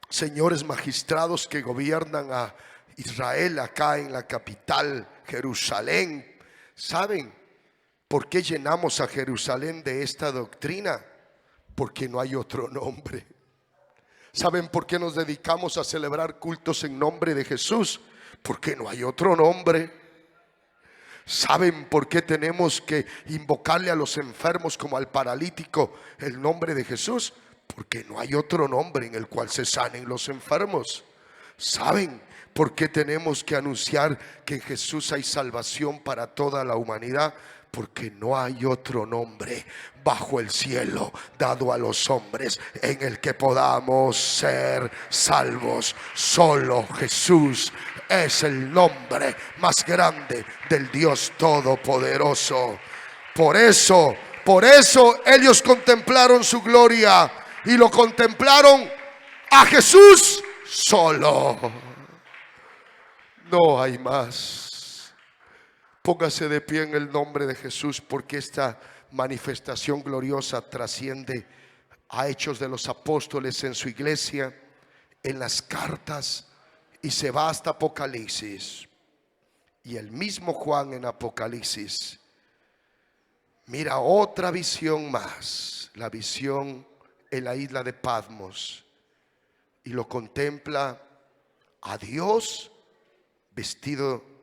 señores magistrados que gobiernan a Israel acá en la capital, Jerusalén, ¿saben por qué llenamos a Jerusalén de esta doctrina? Porque no hay otro nombre. ¿Saben por qué nos dedicamos a celebrar cultos en nombre de Jesús? Porque no hay otro nombre. ¿Saben por qué tenemos que invocarle a los enfermos como al paralítico el nombre de Jesús? Porque no hay otro nombre en el cual se sanen los enfermos. ¿Saben por qué tenemos que anunciar que en Jesús hay salvación para toda la humanidad? Porque no hay otro nombre bajo el cielo dado a los hombres en el que podamos ser salvos. Solo Jesús es el nombre más grande del Dios Todopoderoso. Por eso ellos contemplaron su gloria y lo contemplaron a Jesús solo. No hay más. Póngase de pie en el nombre de Jesús, porque esta manifestación gloriosa trasciende a Hechos de los Apóstoles en su iglesia, en las cartas, y se va hasta Apocalipsis. Y el mismo Juan en Apocalipsis mira otra visión más, la visión en la isla de Patmos, y lo contempla a Dios vestido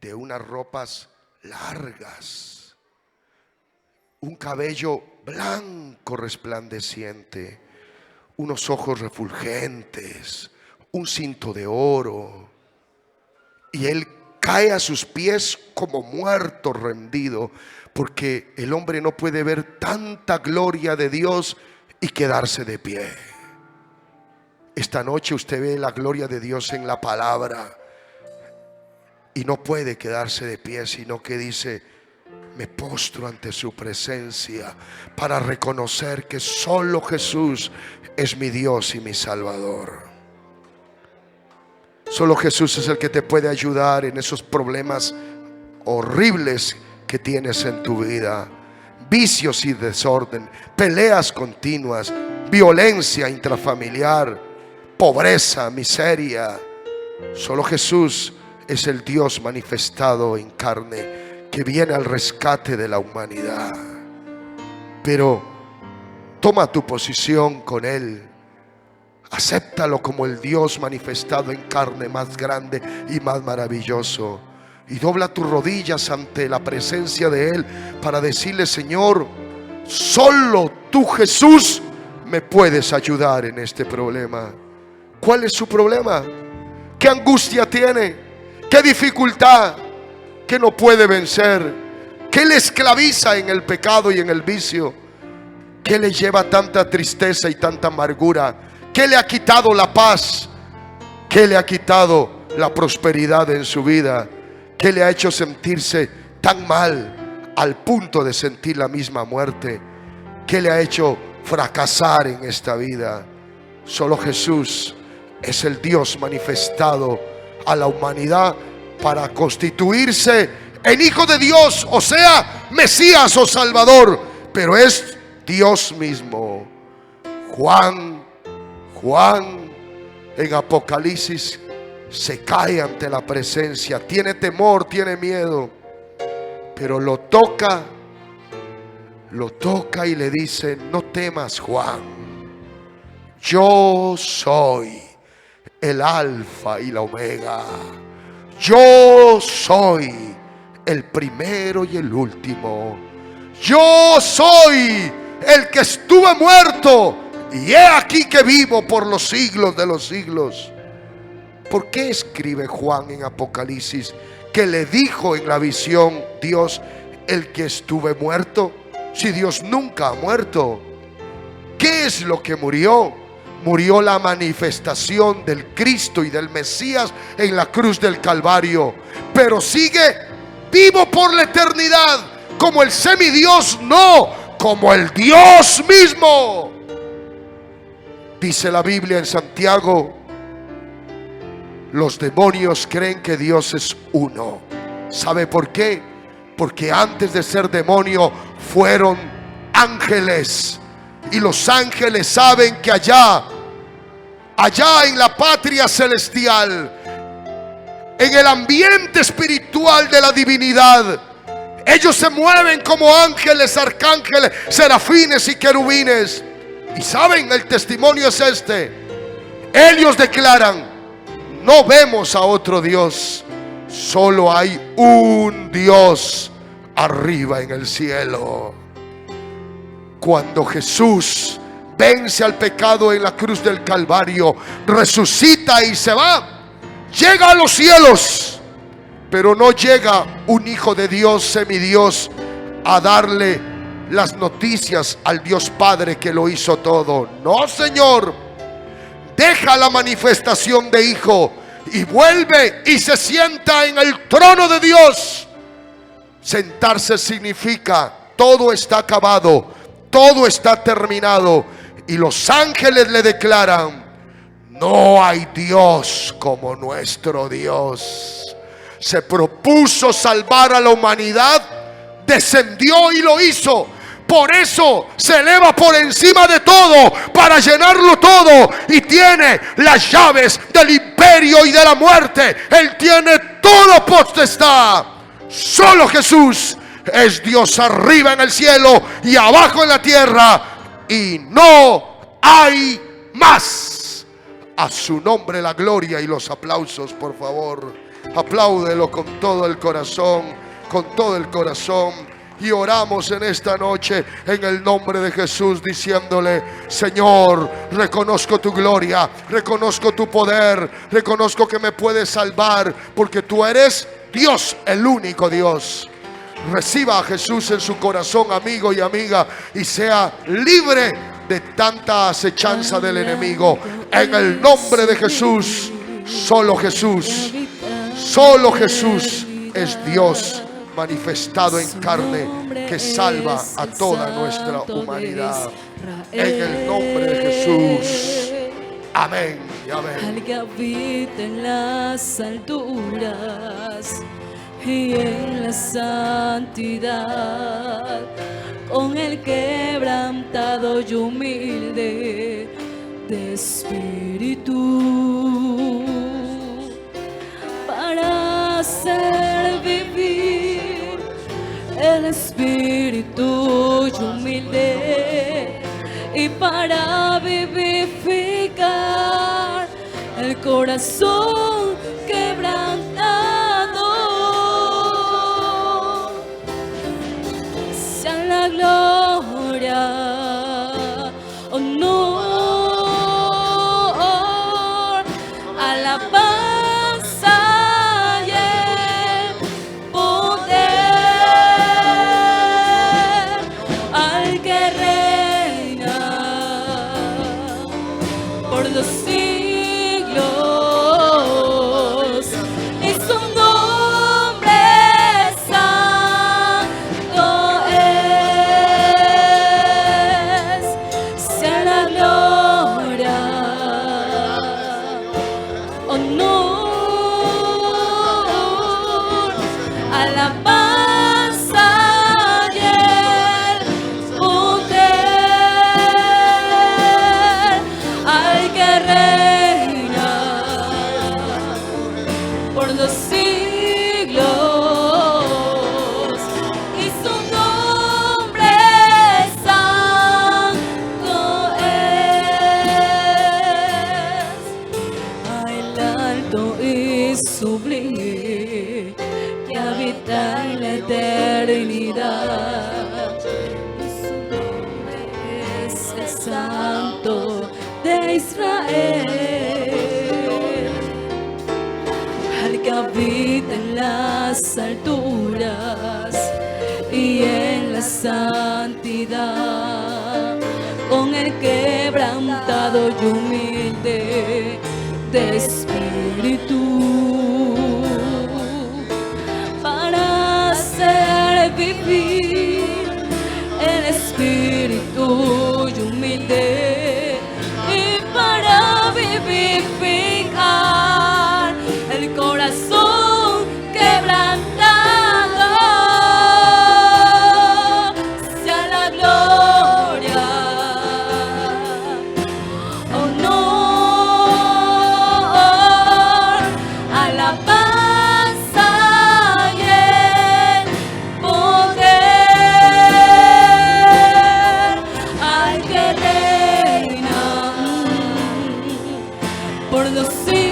de unas ropas largas, un cabello blanco resplandeciente, unos ojos refulgentes, un cinto de oro, y él cae a sus pies como muerto rendido, porque el hombre no puede ver tanta gloria de Dios y quedarse de pie. Esta noche usted ve la gloria de Dios en la palabra y no puede quedarse de pie, sino que dice: me postro ante su presencia para reconocer que solo Jesús es mi Dios y mi Salvador. Solo Jesús es el que te puede ayudar en esos problemas horribles que tienes en tu vida: vicios y desorden, peleas continuas, violencia intrafamiliar, pobreza, miseria. Solo Jesús es el Dios manifestado en carne, que viene al rescate de la humanidad. Pero toma tu posición con Él, acéptalo como el Dios manifestado en carne más grande y más maravilloso, y dobla tus rodillas ante la presencia de Él para decirle: Señor, solo tú, Jesús, me puedes ayudar en este problema. ¿Cuál es su problema? ¿Qué angustia tiene? ¿Qué dificultad que no puede vencer? ¿Qué le esclaviza en el pecado y en el vicio? ¿Qué le lleva tanta tristeza y tanta amargura? ¿Qué le ha quitado la paz? ¿Qué le ha quitado la prosperidad en su vida? ¿Qué le ha hecho sentirse tan mal al punto de sentir la misma muerte? ¿Qué le ha hecho fracasar en esta vida? Solo Jesús es el Dios manifestado a la humanidad para constituirse en Hijo de Dios, o sea, Mesías o Salvador, pero es Dios mismo. Juan en Apocalipsis se cae ante la presencia, tiene temor, tiene miedo, pero lo toca y le dice: no temas, Juan, yo soy el Alfa y la Omega, yo soy el primero y el último, yo soy el que estuve muerto y he aquí que vivo por los siglos de los siglos. ¿Por qué escribe Juan en Apocalipsis que le dijo en la visión Dios el que estuve muerto? Si Dios nunca ha muerto. ¿Qué es lo que murió? Murió la manifestación del Cristo y del Mesías en la cruz del Calvario, pero sigue vivo por la eternidad, como el semidios, no, como el Dios mismo. Dice la Biblia en Santiago: los demonios creen que Dios es uno. ¿Sabe por qué? Porque antes de ser demonio fueron ángeles. Y los ángeles saben que allá en la patria celestial, en el ambiente espiritual de la divinidad, ellos se mueven como ángeles, arcángeles, serafines y querubines. Y saben, el testimonio es este: ellos declaran: no vemos a otro Dios, solo hay un Dios arriba en el cielo. Cuando Jesús vence al pecado en la cruz del Calvario, resucita y se va, llega a los cielos, pero no llega un hijo de Dios, semidios, a darle las noticias al Dios Padre que lo hizo todo. No, Señor, deja la manifestación de hijo y vuelve y se sienta en el trono de Dios. Sentarse significa: todo está acabado, todo está terminado. Y los ángeles le declaran: no hay Dios como nuestro Dios. Se propuso salvar a la humanidad, descendió y lo hizo. Por eso se eleva por encima de todo, para llenarlo todo, y tiene las llaves del imperio y de la muerte. Él tiene toda potestad. Solo Jesús es Dios arriba en el cielo y abajo en la tierra, y no hay más. A su nombre la gloria y los aplausos, por favor. Apláudelo con todo el corazón, con todo el corazón. Y oramos en esta noche en el nombre de Jesús, diciéndole: Señor, reconozco tu gloria, reconozco tu poder, reconozco que me puedes salvar, porque tú eres Dios, el único Dios. Reciba a Jesús en su corazón, amigo y amiga, y sea libre de tanta acechanza del enemigo. En el nombre de Jesús. Solo Jesús es Dios manifestado en carne, que salva a toda nuestra humanidad. En el nombre de Jesús. Amén y amén. Al que habita en las alturas y en la santidad, con el quebrantado y humilde de espíritu, para hacer vivir el espíritu y humilde, y para vivificar el corazón quebrantado. Sea la gloria, honor, alabanza y el poder al que reina por los siglos y su nombre es el Santo de Israel, al que habita en las alturas y en la santidad, con el quebrantado y humilde de espíritu, para hacer vivir el espíritu y humilde, y para vivificar el corazón quebrantado. Sea la gloria, honor, alabanza y el poder al que reina por los siglos,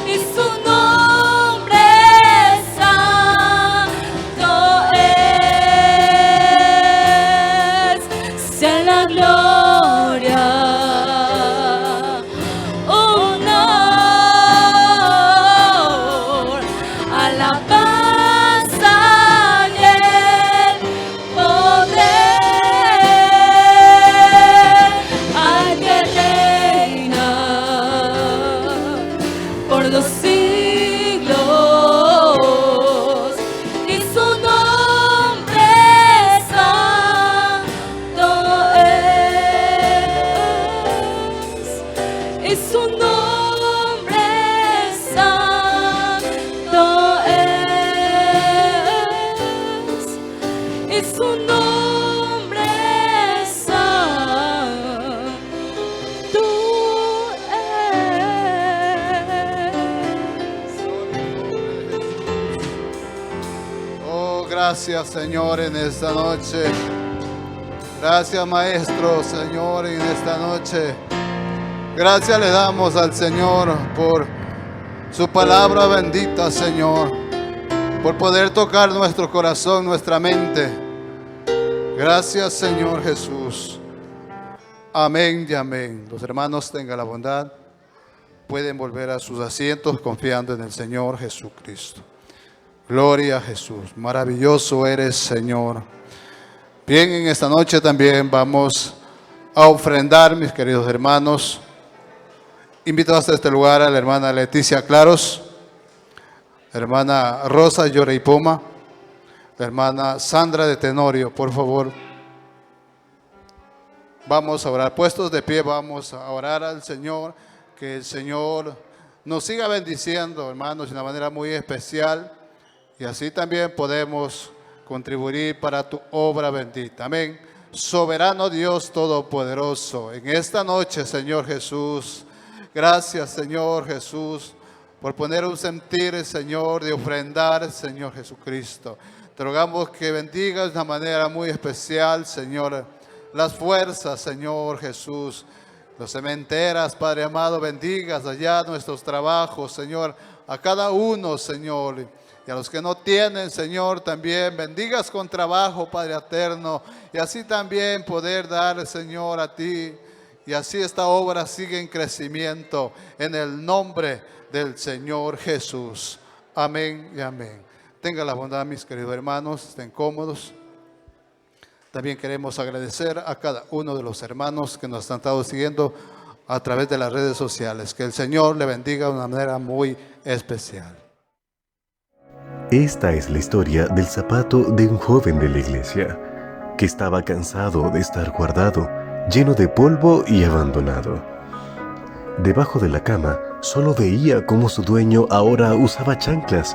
y su nombre santo es. Sea la gloria, honor, alabanza y el poder al que reina por los siglos, y su nombre santo es, y su nombre santo es, y su nombre santo es. Oh, gracias, Señor, en esta noche. Gracias, Maestro, Señor, en esta noche. Gracias le damos al Señor por su palabra bendita, Señor, por poder tocar nuestro corazón, nuestra mente. Gracias, Señor Jesús. Amén y amén. Los hermanos, tengan la bondad, pueden volver a sus asientos confiando en el Señor Jesucristo. Gloria a Jesús. Maravilloso eres, Señor. Bien, en esta noche también vamos a ofrendar, mis queridos hermanos. Invito hasta este lugar a la hermana Leticia Claros, la hermana Rosa Lloreipoma, la hermana Sandra de Tenorio, por favor. Vamos a orar, puestos de pie, vamos a orar al Señor, que el Señor nos siga bendiciendo, hermanos, de una manera muy especial, y así también podemos contribuir para tu obra bendita. Amén. Soberano Dios Todopoderoso, en esta noche, Señor Jesús, gracias, Señor Jesús, por poner un sentir, Señor, de ofrendar, Señor Jesucristo. Te rogamos que bendigas de una manera muy especial, Señor, las fuerzas, Señor Jesús, las cementeras, Padre amado, bendigas allá nuestros trabajos, Señor, a cada uno, Señor, y a los que no tienen, Señor, también bendigas con trabajo, Padre eterno, y así también poder dar, Señor, a ti, y así esta obra sigue en crecimiento, en el nombre del Señor Jesús. Amén y amén. Tenga la bondad, mis queridos hermanos, estén cómodos. También queremos agradecer a cada uno de los hermanos que nos han estado siguiendo a través de las redes sociales. Que el Señor le bendiga de una manera muy especial. Esta es la historia del zapato de un joven de la iglesia que estaba cansado de estar guardado, lleno de polvo y abandonado. Debajo de la cama solo veía cómo su dueño ahora usaba chanclas